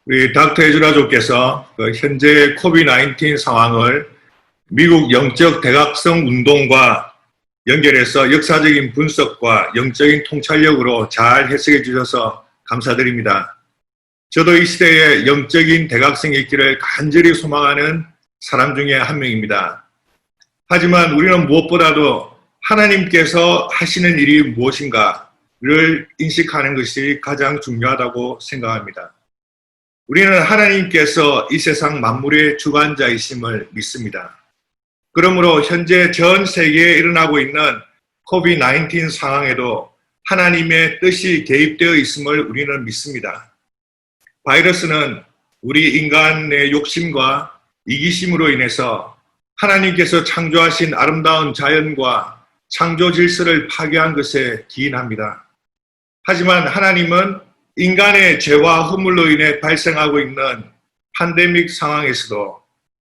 우리 닥터 에즈라조께서 현재 코비드-19 상황을 미국 영적 대각성 운동과 연결해서 역사적인 분석과 영적인 통찰력으로 잘 해석해 주셔서 감사드립니다. 저도 이 시대에 영적인 대각성이 있기를 간절히 소망하는 사람 중에 한 명입니다. 하지만 우리는 무엇보다도 하나님께서 하시는 일이 무엇인가를 인식하는 것이 가장 중요하다고 생각합니다. 우리는 하나님께서 이 세상 만물의 주관자이심을 믿습니다. 그러므로 현재 전 세계에 일어나고 있는 코비드-19 상황에도 하나님의 뜻이 개입되어 있음을 우리는 믿습니다. 바이러스는 우리 인간의 욕심과 이기심으로 인해서 하나님께서 창조하신 아름다운 자연과 창조 질서를 파괴한 것에 기인합니다. 하지만 하나님은 인간의 죄와 허물로 인해 발생하고 있는 팬데믹 상황에서도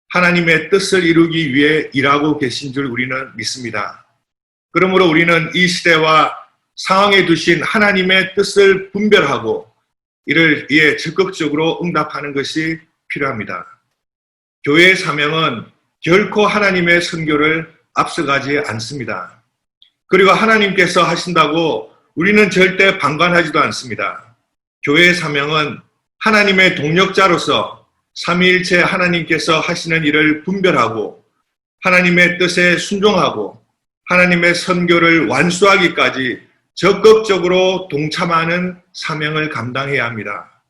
하나님의 뜻을 이루기 위해 일하고 계신 줄 우리는 믿습니다. 그러므로 우리는 이 시대와 상황에 두신 하나님의 뜻을 분별하고 이를 이에 적극적으로 응답하는 것이 필요합니다. 교회의 사명은 결코 하나님의 선교를 앞서가지 않습니다. 그리고 하나님께서 하신다고 우리는 절대 방관하지도 않습니다. 교회의 사명은 하나님의 동력자로서 삼위일체 하나님께서 하시는 일을 분별하고 하나님의 뜻에 순종하고 하나님의 선교를 완수하기까지 적극적으로 동참하는 사명을 감당해야 합니다.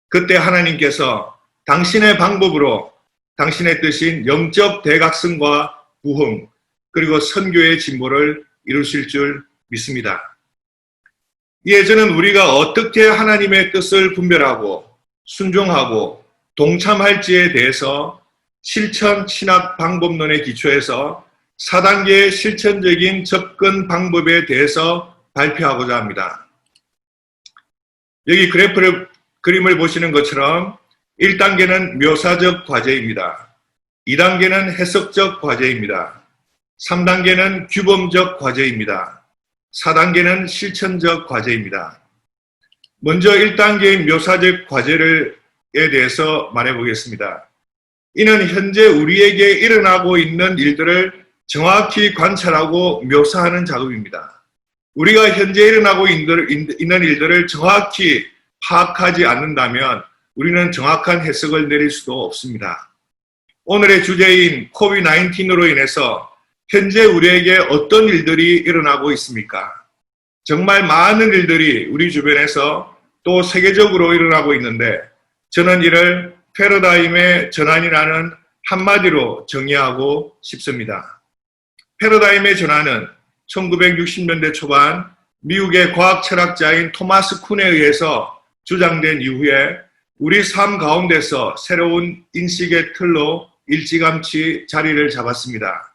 그때 하나님께서 당신의 방법으로 당신의 뜻인 영적 대각성과 부흥 그리고 선교의 진보를 이루실 줄 믿습니다. 이에 저는 우리가 어떻게 하나님의 뜻을 분별하고 순종하고 동참할지에 대해서 실천 신학 방법론에 기초해서 4단계의 실천적인 접근 방법에 대해서 발표하고자 합니다. 여기 그림을 보시는 것처럼 1단계는 묘사적 과제입니다. 2단계는 해석적 과제입니다. 3단계는 규범적 과제입니다. 4단계는 실천적 과제입니다. 먼저 1단계의 묘사적 과제에 대해서 말해보겠습니다. 이는 현재 우리에게 일어나고 있는 일들을 정확히 관찰하고 묘사하는 작업입니다. 우리가 현재 일어나고 있는 일들을 정확히 파악하지 않는다면 우리는 정확한 해석을 내릴 수도 없습니다. 오늘의 주제인 코비드-19으로 인해서 현재 우리에게 어떤 일들이 일어나고 있습니까? 정말 많은 일들이 우리 주변에서 또 세계적으로 일어나고 있는데 저는 이를 패러다임의 전환이라는 한마디로 정의하고 싶습니다. 패러다임의 전환은 1960년대 초반 미국의 과학 철학자인 토마스 쿤에 의해서 주장된 이후에 우리 삶 가운데서 새로운 인식의 틀로 일찌감치 자리를 잡았습니다.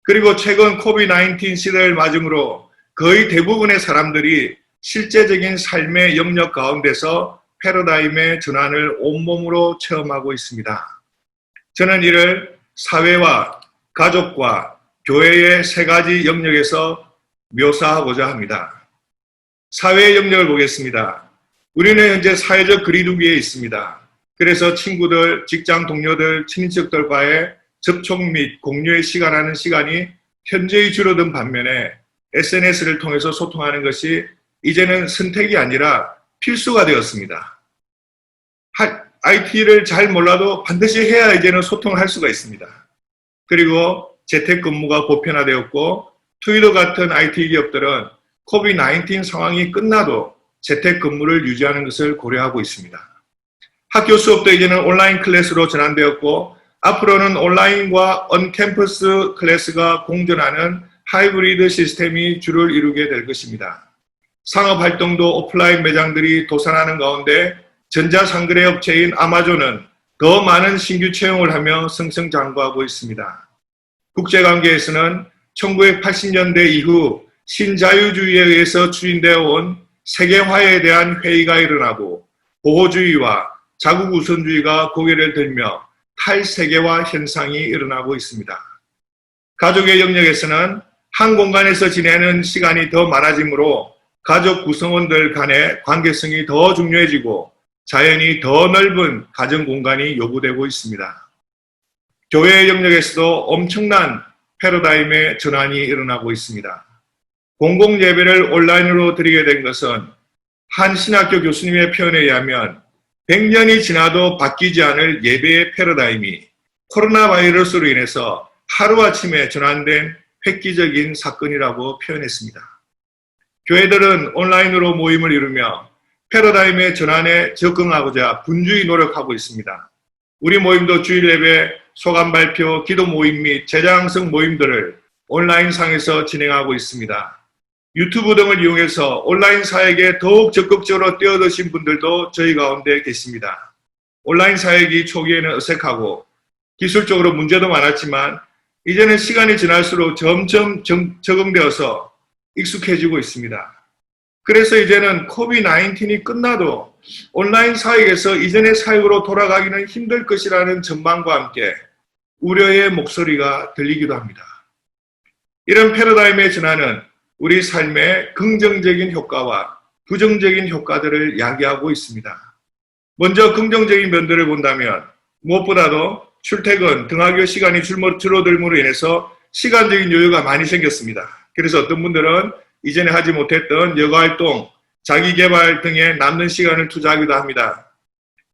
그리고 최근 코비드-19 시대를 맞음으로 거의 대부분의 사람들이 실제적인 삶의 영역 가운데서 패러다임의 전환을 온몸으로 체험하고 있습니다. 저는 이를 사회와 가족과 교회의 세 가지 영역에서 묘사하고자 합니다. 사회의 영역을 보겠습니다. 우리는 현재 사회적 거리두기에 있습니다. 그래서 친구들, 직장 동료들, 친인척들과의 접촉 및 공유의 시간하는 시간이 현저히 줄어든 반면에 SNS를 통해서 소통하는 것이 이제는 선택이 아니라 필수가 되었습니다. IT를 잘 몰라도 반드시 해야 이제는 소통을 할 수가 있습니다. 그리고 재택근무가 보편화되었고 트위터 같은 IT 기업들은 코비드-19 상황이 끝나도 재택근무를 유지하는 것을 고려하고 있습니다. 학교 수업도 이제는 온라인 클래스로 전환되었고 앞으로는 온라인과 언캠퍼스 클래스가 공존하는 하이브리드 시스템이 주를 이루게 될 것입니다. 상업활동도 오프라인 매장들이 도산하는 가운데 전자상거래 업체인 아마존은 더 많은 신규 채용을 하며 승승장구하고 있습니다. 국제관계에서는 1980년대 이후 신자유주의에 의해서 추진되어 온 세계화에 대한 회의가 일어나고 보호주의와 자국우선주의가 고개를 들며 탈세계화 현상이 일어나고 있습니다. 가족의 영역에서는 한 공간에서 지내는 시간이 더 많아지므로 가족 구성원들 간의 관계성이 더 중요해지고 자연히 더 넓은 가정 공간이 요구되고 있습니다. 교회 영역에서도 엄청난 패러다임의 전환이 일어나고 있습니다. 공공 예배를 온라인으로 드리게 된 것은 한 신학교 교수님의 표현에 의하면 100년이 지나도 바뀌지 않을 예배의 패러다임이 코로나 바이러스로 인해서 하루아침에 전환된 획기적인 사건이라고 표현했습니다. 교회들은 온라인으로 모임을 이루며 패러다임의 전환에 적응하고자 분주히 노력하고 있습니다. 우리 모임도 주일 예배, 소감 발표, 기도 모임 및 제자항성 모임들을 온라인상에서 진행하고 있습니다. 유튜브 등을 이용해서 온라인 사역에 더욱 적극적으로 뛰어드신 분들도 저희 가운데 계십니다. 온라인 사역이 초기에는 어색하고 기술적으로 문제도 많았지만 이제는 시간이 지날수록 점점 적응되어서 익숙해지고 있습니다. 그래서 이제는 코비드-19이 끝나도 온라인 사역에서 이전의 사역으로 돌아가기는 힘들 것이라는 전망과 함께 우려의 목소리가 들리기도 합니다. 이런 패러다임의 전환은 우리 삶에 긍정적인 효과와 부정적인 효과들을 야기하고 있습니다. 먼저 긍정적인 면들을 본다면 무엇보다도 출퇴근, 등하교 시간이 줄어들므로 인해서 시간적인 여유가 많이 생겼습니다. 그래서 어떤 분들은 이전에 하지 못했던 여가활동, 자기개발 등에 남는 시간을 투자하기도 합니다.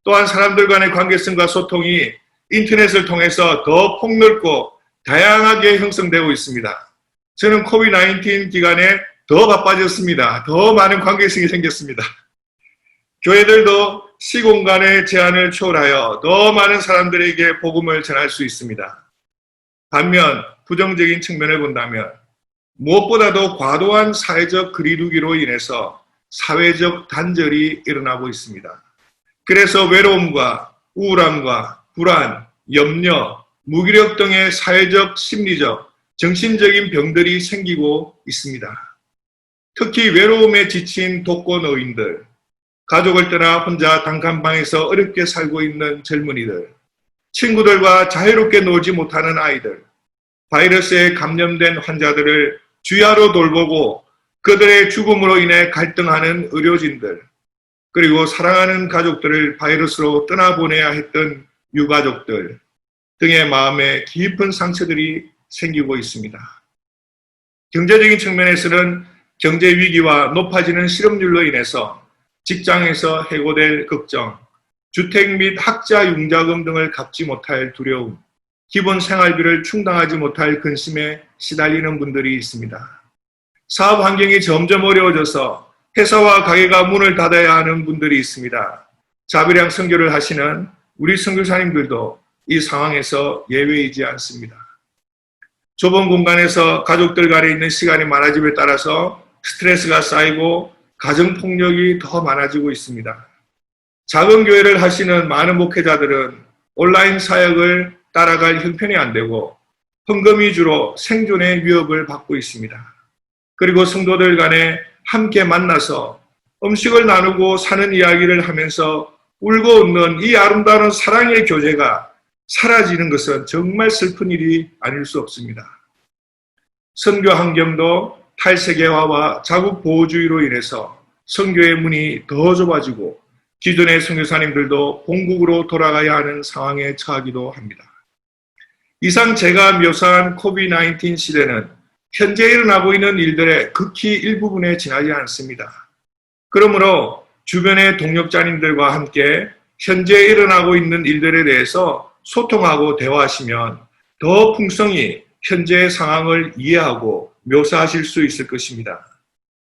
또한 사람들 간의 관계성과 소통이 인터넷을 통해서 더 폭넓고 다양하게 형성되고 있습니다. 저는 코비드-19 기간에 더 바빠졌습니다. 더 많은 관계성이 생겼습니다. 교회들도 시공간의 제한을 초월하여 더 많은 사람들에게 복음을 전할 수 있습니다. 반면 부정적인 측면을 본다면 무엇보다도 과도한 사회적 거리두기로 인해서 사회적 단절이 일어나고 있습니다. 그래서 외로움과 우울함과 불안, 염려, 무기력 등의 사회적, 심리적, 정신적인 병들이 생기고 있습니다. 특히 외로움에 지친 독거노인들, 가족을 떠나 혼자 단칸방에서 어렵게 살고 있는 젊은이들, 친구들과 자유롭게 놀지 못하는 아이들, 바이러스에 감염된 환자들을 주야로 돌보고 그들의 죽음으로 인해 갈등하는 의료진들, 그리고 사랑하는 가족들을 바이러스로 떠나보내야 했던 유가족들 등의 마음에 깊은 상처들이 생기고 있습니다. 경제적인 측면에서는 경제 위기와 높아지는 실업률로 인해서 직장에서 해고될 걱정, 주택 및 학자 융자금 등을 갚지 못할 두려움, 기본 생활비를 충당하지 못할 근심에 시달리는 분들이 있습니다. 사업 환경이 점점 어려워져서 회사와 가게가 문을 닫아야 하는 분들이 있습니다. 자비량 선교를 하시는 우리 선교사님들도 이 상황에서 예외이지 않습니다. 좁은 공간에서 가족들 간에 있는 시간이 많아짐에 따라서 스트레스가 쌓이고 가정폭력이 더 많아지고 있습니다. 작은 교회를 하시는 많은 목회자들은 온라인 사역을 따라갈 형편이 안 되고 헌금 위주로 생존의 위협을 받고 있습니다. 그리고 성도들 간에 함께 만나서 음식을 나누고 사는 이야기를 하면서 울고 웃는 이 아름다운 사랑의 교제가 사라지는 것은 정말 슬픈 일이 아닐 수 없습니다. 선교 환경도 탈세계화와 자국 보호주의로 인해서 선교의 문이 더 좁아지고 기존의 선교사님들도 본국으로 돌아가야 하는 상황에 처하기도 합니다. 이상 제가 묘사한 코비드-19 시대는 현재 일어나고 있는 일들의 극히 일부분에 지나지 않습니다. 그러므로 주변의 동역자님들과 함께 현재 일어나고 있는 일들에 대해서 소통하고 대화하시면 더 풍성히 현재의 상황을 이해하고 묘사하실 수 있을 것입니다.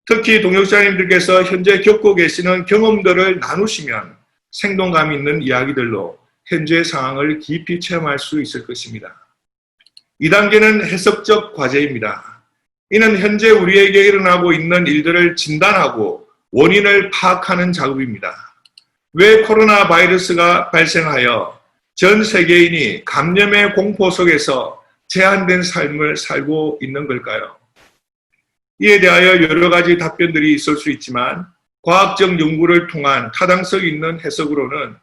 특히 동역자님들께서 현재 겪고 계시는 경험들을 나누시면 생동감 있는 이야기들로 현재의 상황을 깊이 체험할 수 있을 것입니다. 2단계는 해석적 과제입니다. 이는 현재 우리에게 일어나고 있는 일들을 진단하고 원인을 파악하는 작업입니다. 왜 코로나 바이러스가 발생하여 전 세계인이 감염의 공포 속에서 제한된 삶을 살고 있는 걸까요? 이에 대하여 여러 가지 답변들이 있을 수 있지만 과학적 연구를 통한 타당성 있는 해석으로는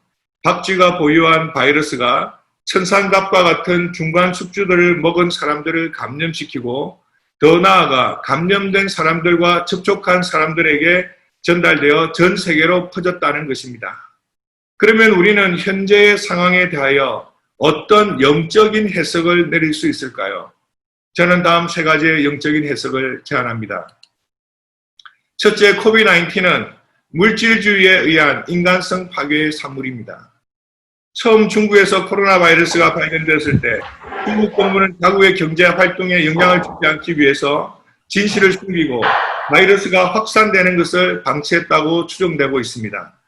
박쥐가 보유한 바이러스가 천상갑과 같은 중간 숙주들을 먹은 사람들을 감염시키고 더 나아가 감염된 사람들과 접촉한 사람들에게 전달되어 전 세계로 퍼졌다는 것입니다. 그러면 우리는 현재의 상황에 대하여 어떤 영적인 해석을 내릴 수 있을까요? 저는 다음 세 가지의 영적인 해석을 제안합니다. 첫째, 코비드-19는 물질주의에 의한 인간성 파괴의 산물입니다. 처음 중국에서 코로나 바이러스가 발견되었을 때 중국 정부는 자국의 경제 활동에 영향을 주지 않기 위해서 진실을 숨기고 바이러스가 확산되는 것을 방치했다고 추정되고 있습니다.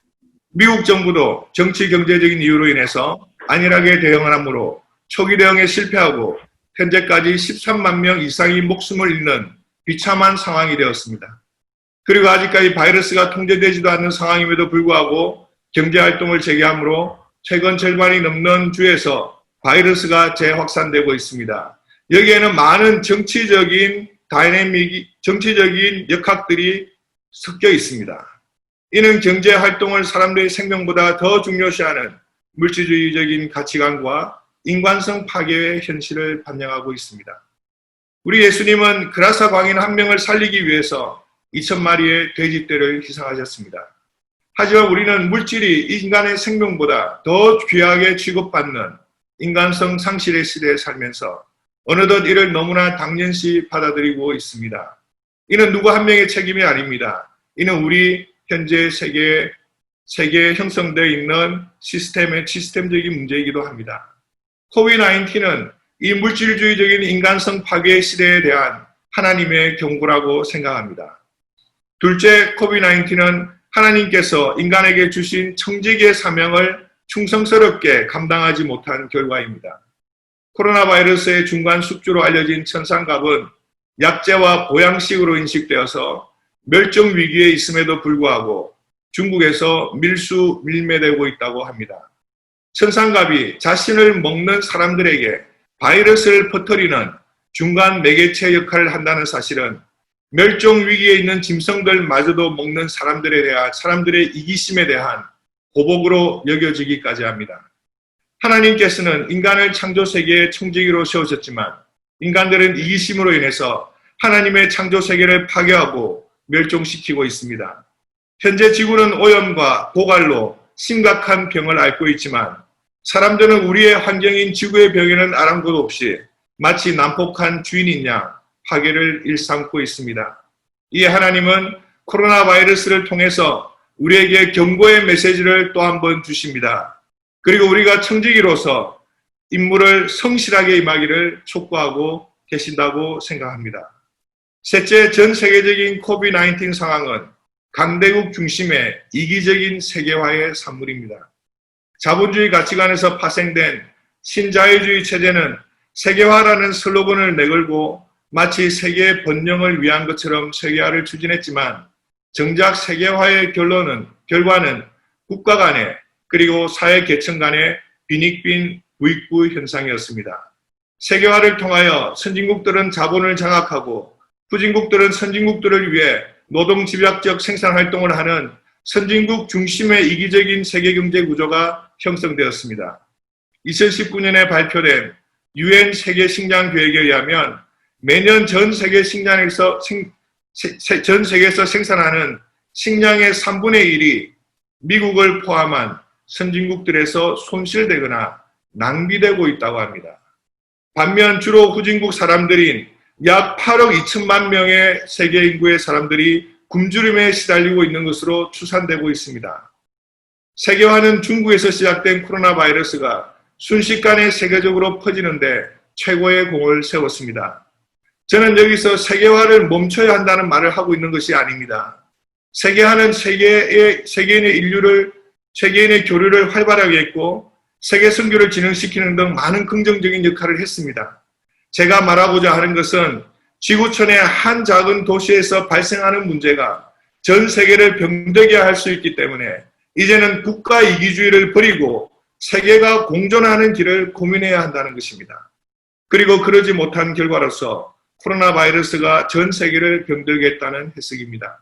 미국 정부도 정치 경제적인 이유로 인해서 안일하게 대응을 하므로 초기 대응에 실패하고 현재까지 13만 명 이상이 목숨을 잃는 비참한 상황이 되었습니다. 그리고 아직까지 바이러스가 통제되지도 않는 상황임에도 불구하고 경제활동을 재개하므로 최근 절반이 넘는 주에서 바이러스가 재확산되고 있습니다. 여기에는 많은 정치적인 역학들이 섞여 있습니다. 이는 경제활동을 사람들의 생명보다 더 중요시하는 물질주의적인 가치관과 인간성 파괴의 현실을 반영하고 있습니다. 우리 예수님은 그라사 광인 한 명을 살리기 위해서 2,000마리의 돼지떼를 희생하셨습니다. 하지만 우리는 물질이 인간의 생명보다 더 귀하게 취급받는 인간성 상실의 시대에 살면서 어느덧 이를 너무나 당연시 받아들이고 있습니다. 이는 누구 한 명의 책임이 아닙니다. 이는 우리 현재 세계에 형성되어 있는 시스템적인 문제이기도 합니다. 코비드-19는 이 물질주의적인 인간성 파괴의 시대에 대한 하나님의 경고라고 생각합니다. 둘째, 코비드-19는 하나님께서 인간에게 주신 청지기의 사명을 충성스럽게 감당하지 못한 결과입니다. 코로나 바이러스의 중간 숙주로 알려진 천상갑은 약재와 보양식으로 인식되어서 멸종 위기에 있음에도 불구하고 중국에서 밀매되고 있다고 합니다. 천상갑이 자신을 먹는 사람들에게 바이러스를 퍼뜨리는 중간 매개체 역할을 한다는 사실은 멸종 위기에 있는 짐승들마저도 먹는 사람들의 이기심에 대한 보복으로 여겨지기까지 합니다. 하나님께서는 인간을 창조 세계의 청지기로 세우셨지만 인간들은 이기심으로 인해서 하나님의 창조 세계를 파괴하고 멸종시키고 있습니다. 현재 지구는 오염과 고갈로 심각한 병을 앓고 있지만 사람들은 우리의 환경인 지구의 병에는 아랑곳 없이 마치 난폭한 주인인 양 파괴를 일삼고 있습니다. 이에 하나님은 코로나 바이러스를 통해서 우리에게 경고의 메시지를 또 한 번 주십니다. 그리고 우리가 청지기로서 임무를 성실하게 임하기를 촉구하고 계신다고 생각합니다. 셋째, 전 세계적인 코비드-19 상황은 강대국 중심의 이기적인 세계화의 산물입니다. 자본주의 가치관에서 파생된 신자유주의 체제는 세계화라는 슬로건을 내걸고 마치 세계의 번영을 위한 것처럼 세계화를 추진했지만 정작 세계화의 결과는 국가 간의 그리고 사회 계층 간의 빈익빈 부익부 현상이었습니다. 세계화를 통하여 선진국들은 자본을 장악하고 후진국들은 선진국들을 위해 노동집약적 생산활동을 하는 선진국 중심의 이기적인 세계경제 구조가 형성되었습니다. 2019년에 발표된 UN 세계식량계획에 의하면 매년 전 세계에서 생산하는 식량의 3분의 1이 미국을 포함한 선진국들에서 손실되거나 낭비되고 있다고 합니다. 반면 주로 후진국 사람들인 약 8억 2천만 명의 세계 인구의 사람들이 굶주림에 시달리고 있는 것으로 추산되고 있습니다. 세계화는 중국에서 시작된 코로나 바이러스가 순식간에 세계적으로 퍼지는데 최고의 공을 세웠습니다. 저는 여기서 세계화를 멈춰야 한다는 말을 하고 있는 것이 아닙니다. 세계화는 세계인의 교류를 활발하게 했고 세계 선교를 진행시키는 등 많은 긍정적인 역할을 했습니다. 제가 말하고자 하는 것은 지구촌의 한 작은 도시에서 발생하는 문제가 전 세계를 병들게 할 수 있기 때문에 이제는 국가 이기주의를 버리고 세계가 공존하는 길을 고민해야 한다는 것입니다. 그리고 그러지 못한 결과로서 코로나 바이러스가 전 세계를 병들게 했다는 해석입니다.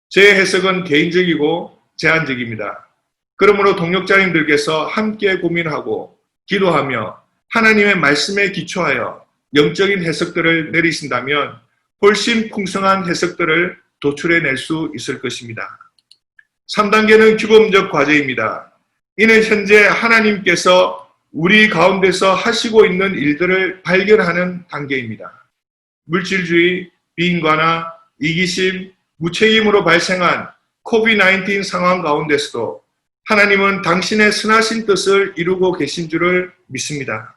제 해석은 개인적이고 제한적입니다. 그러므로 동역자님들께서 함께 고민하고 기도하며 하나님의 말씀에 기초하여 영적인 해석들을 내리신다면 훨씬 풍성한 해석들을 도출해낼 수 있을 것입니다. 3단계는 규범적 과제입니다. 이는 현재 하나님께서 우리 가운데서 하시고 있는 일들을 발견하는 단계입니다. 물질주의, 비인과나 이기심, 무책임으로 발생한 COVID-19 상황 가운데서도 하나님은 당신의 선하신 뜻을 이루고 계신 줄을 믿습니다.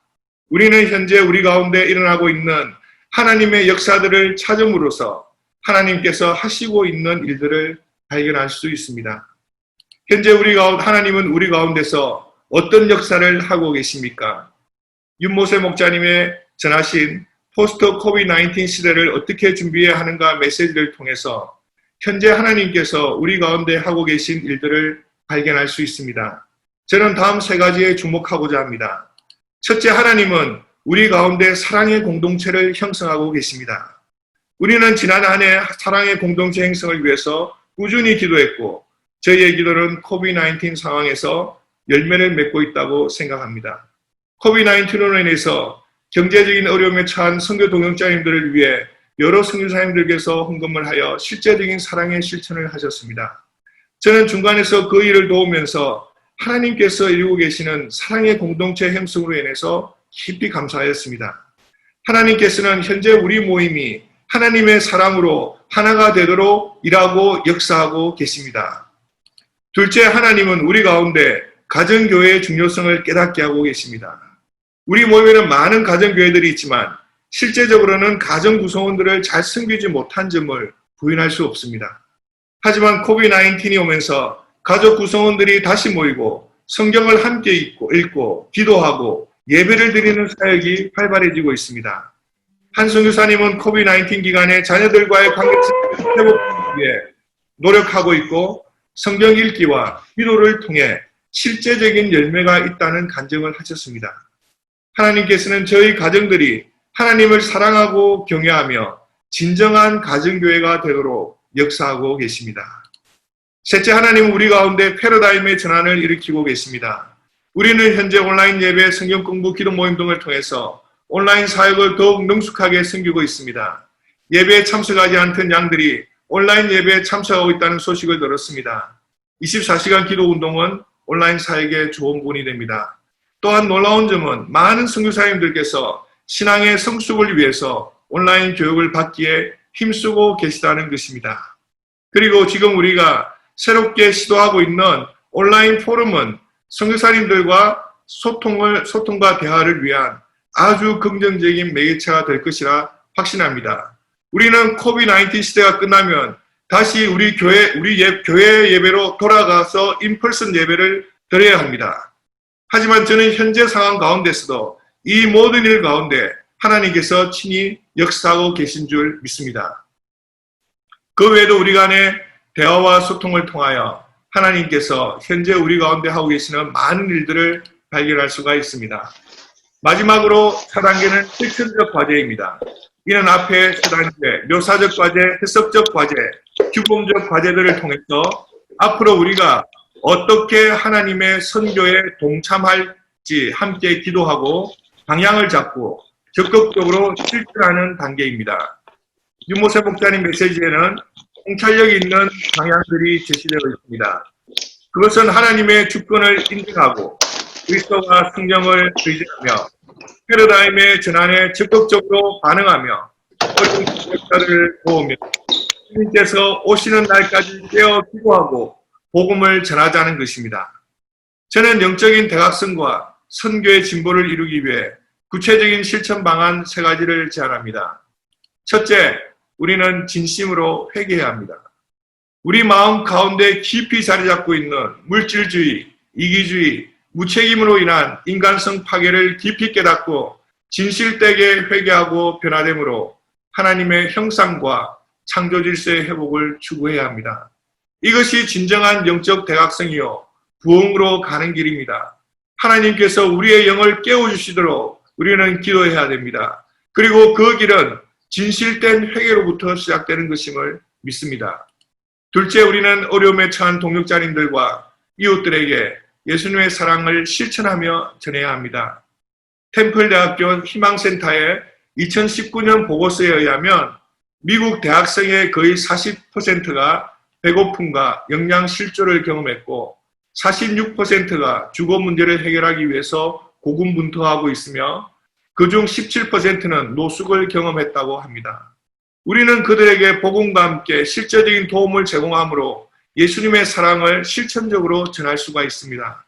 우리는 현재 우리 가운데 일어나고 있는 하나님의 역사들을 찾음으로써 하나님께서 하시고 있는 일들을 발견할 수 있습니다. 현재 하나님은 우리 가운데서 어떤 역사를 하고 계십니까? 윤모세 목자님의 전하신 포스트 COVID-19 시대를 어떻게 준비해야 하는가 메시지를 통해서 현재 하나님께서 우리 가운데 하고 계신 일들을 발견할 수 있습니다. 저는 다음 세 가지에 주목하고자 합니다. 첫째, 하나님은 우리 가운데 사랑의 공동체를 형성하고 계십니다. 우리는 지난 한 해 사랑의 공동체 형성을 위해서 꾸준히 기도했고 저희의 기도는 COVID-19 상황에서 열매를 맺고 있다고 생각합니다. COVID-19로 인해서 경제적인 어려움에 처한 선교 동역자님들을 위해 여러 선교사님들께서 헌금을 하여 실제적인 사랑의 실천을 하셨습니다. 저는 중간에서 그 일을 도우면서 하나님께서 이루고 계시는 사랑의 공동체 형성으로 인해서 깊이 감사하였습니다. 하나님께서는 현재 우리 모임이 하나님의 사랑으로 하나가 되도록 일하고 역사하고 계십니다. 둘째, 하나님은 우리 가운데 가정교회의 중요성을 깨닫게 하고 계십니다. 우리 모임에는 많은 가정교회들이 있지만 실제적으로는 가정 구성원들을 잘 섬기지 못한 점을 부인할 수 없습니다. 하지만 COVID-19이 오면서 가족 구성원들이 다시 모이고 성경을 함께 읽고 기도하고 예배를 드리는 사역이 활발해지고 있습니다. 한 선교사님은 COVID-19 기간에 자녀들과의 관계성을 회복하기 위해 노력하고 있고 성경 읽기와 기도를 통해 실제적인 열매가 있다는 간증을 하셨습니다. 하나님께서는 저희 가정들이 하나님을 사랑하고 경외하며 진정한 가정교회가 되도록 역사하고 계십니다. 셋째, 하나님은 우리 가운데 패러다임의 전환을 일으키고 계십니다. 우리는 현재 온라인 예배, 성경 공부, 기도 모임 등을 통해서 온라인 사역을 더욱 능숙하게 섬기고 있습니다. 예배에 참석하지 않던 양들이 온라인 예배에 참석하고 있다는 소식을 들었습니다. 24시간 기도 운동은 온라인 사역의 좋은 본이 됩니다. 또한 놀라운 점은 많은 선교사님들께서 신앙의 성숙을 위해서 온라인 교육을 받기에 힘쓰고 계시다는 것입니다. 그리고 지금 우리가 새롭게 시도하고 있는 온라인 포럼은 선교사님들과 소통과 대화를 위한 아주 긍정적인 매개체가 될 것이라 확신합니다. 우리는 COVID-19 시대가 끝나면 다시 우리 교회 예배로 돌아가서 인펄슨 예배를 드려야 합니다. 하지만 저는 현재 상황 가운데서도 이 모든 일 가운데 하나님께서 친히 역사하고 계신 줄 믿습니다. 그 외에도 우리 간의 대화와 소통을 통하여 하나님께서 현재 우리 가운데 하고 계시는 많은 일들을 발견할 수가 있습니다. 마지막으로 4단계는 실천적 과제입니다. 이는 앞에 4단계, 묘사적 과제, 해석적 과제, 규범적 과제들을 통해서 앞으로 우리가 어떻게 하나님의 선교에 동참할지 함께 기도하고 방향을 잡고 적극적으로 실천하는 단계입니다. 윤모세 목사님 메시지에는 통찰력 있는 방향들이 제시되어 있습니다. 그것은 하나님의 주권을 인정하고 그리스도와 성경을 의지하며 패러다임의 전환에 적극적으로 반응하며 어려운 역사를 도우며 주님께서 오시는 날까지 깨어 기도하고 복음을 전하자는 것입니다. 저는 영적인 대각성과 선교의 진보를 이루기 위해 구체적인 실천 방안 3가지를 제안합니다. 첫째, 우리는 진심으로 회개해야 합니다. 우리 마음 가운데 깊이 자리 잡고 있는 물질주의, 이기주의, 무책임으로 인한 인간성 파괴를 깊이 깨닫고 진실되게 회개하고 변화됨으로 하나님의 형상과 창조 질서의 회복을 추구해야 합니다. 이것이 진정한 영적 대각성이요 부흥으로 가는 길입니다. 하나님께서 우리의 영을 깨워주시도록 우리는 기도해야 됩니다. 그리고 그 길은 진실된 회개로부터 시작되는 것임을 믿습니다. 둘째, 우리는 어려움에 처한 동역자님들과 이웃들에게 예수님의 사랑을 실천하며 전해야 합니다. 템플대학교 희망센터의 2019년 보고서에 의하면 미국 대학생의 거의 40%가 배고픔과 영양 실조를 경험했고 46%가 주거 문제를 해결하기 위해서 고군분투하고 있으며 그중 17%는 노숙을 경험했다고 합니다. 우리는 그들에게 복음과 함께 실제적인 도움을 제공함으로 예수님의 사랑을 실천적으로 전할 수가 있습니다.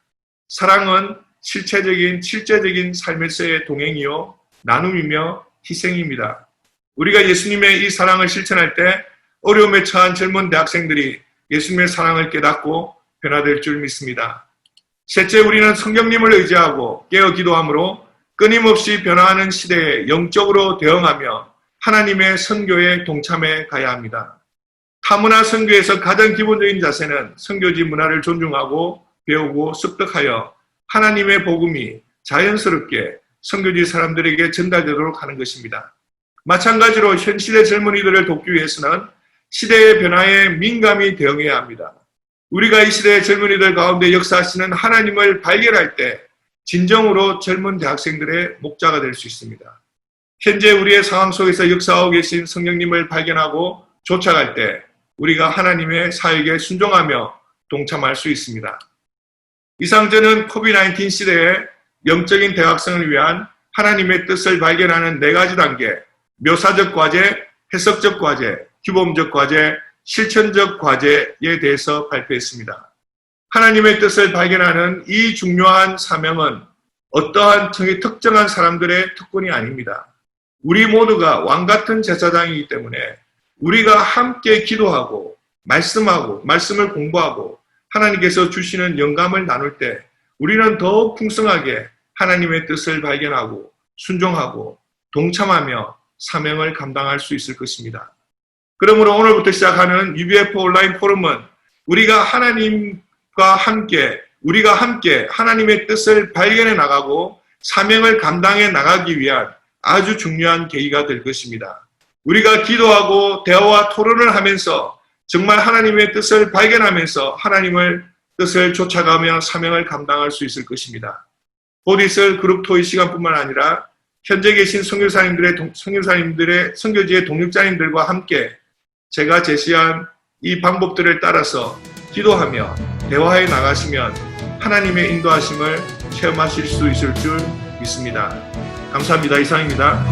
사랑은 실제적인 삶에서의 동행이요, 나눔이며 희생입니다. 우리가 예수님의 이 사랑을 실천할 때 어려움에 처한 젊은 대학생들이 예수님의 사랑을 깨닫고 변화될 줄 믿습니다. 셋째, 우리는 성령님을 의지하고 깨어 기도함으로 끊임없이 변화하는 시대에 영적으로 대응하며 하나님의 선교에 동참해 가야 합니다. 타문화 선교에서 가장 기본적인 자세는 선교지 문화를 존중하고 배우고 습득하여 하나님의 복음이 자연스럽게 선교지 사람들에게 전달되도록 하는 것입니다. 마찬가지로 현 시대 젊은이들을 돕기 위해서는 시대의 변화에 민감히 대응해야 합니다. 우리가 이 시대의 젊은이들 가운데 역사하시는 하나님을 발견할 때 진정으로 젊은 대학생들의 목자가 될 수 있습니다. 현재 우리의 상황 속에서 역사하고 계신 성령님을 발견하고 쫓아갈 때 우리가 하나님의 사역에 순종하며 동참할 수 있습니다. 이상 저는 코비드-19 시대에 영적인 대학생을 위한 하나님의 뜻을 발견하는 4가지 단계, 묘사적 과제, 해석적 과제, 규범적 과제, 실천적 과제에 대해서 발표했습니다. 하나님의 뜻을 발견하는 이 중요한 사명은 어떠한 특정한 사람들의 특권이 아닙니다. 우리 모두가 왕같은 제사장이기 때문에 우리가 함께 기도하고 말씀을 공부하고 하나님께서 주시는 영감을 나눌 때 우리는 더욱 풍성하게 하나님의 뜻을 발견하고 순종하고 동참하며 사명을 감당할 수 있을 것입니다. 그러므로 오늘부터 시작하는 UBF 온라인 포럼은 우리가 함께 하나님의 뜻을 발견해 나가고 사명을 감당해 나가기 위한 아주 중요한 계기가 될 것입니다. 우리가 기도하고 대화와 토론을 하면서 정말 하나님의 뜻을 발견하면서 하나님의 뜻을 쫓아가며 사명을 감당할 수 있을 것입니다. 곧 있을 그룹 토의 시간뿐만 아니라 현재 계신 선교지의 동역자님들과 함께 제가 제시한 이 방법들을 따라서 기도하며 대화해 나가시면 하나님의 인도하심을 체험하실 수 있을 줄 믿습니다. 감사합니다. 이상입니다.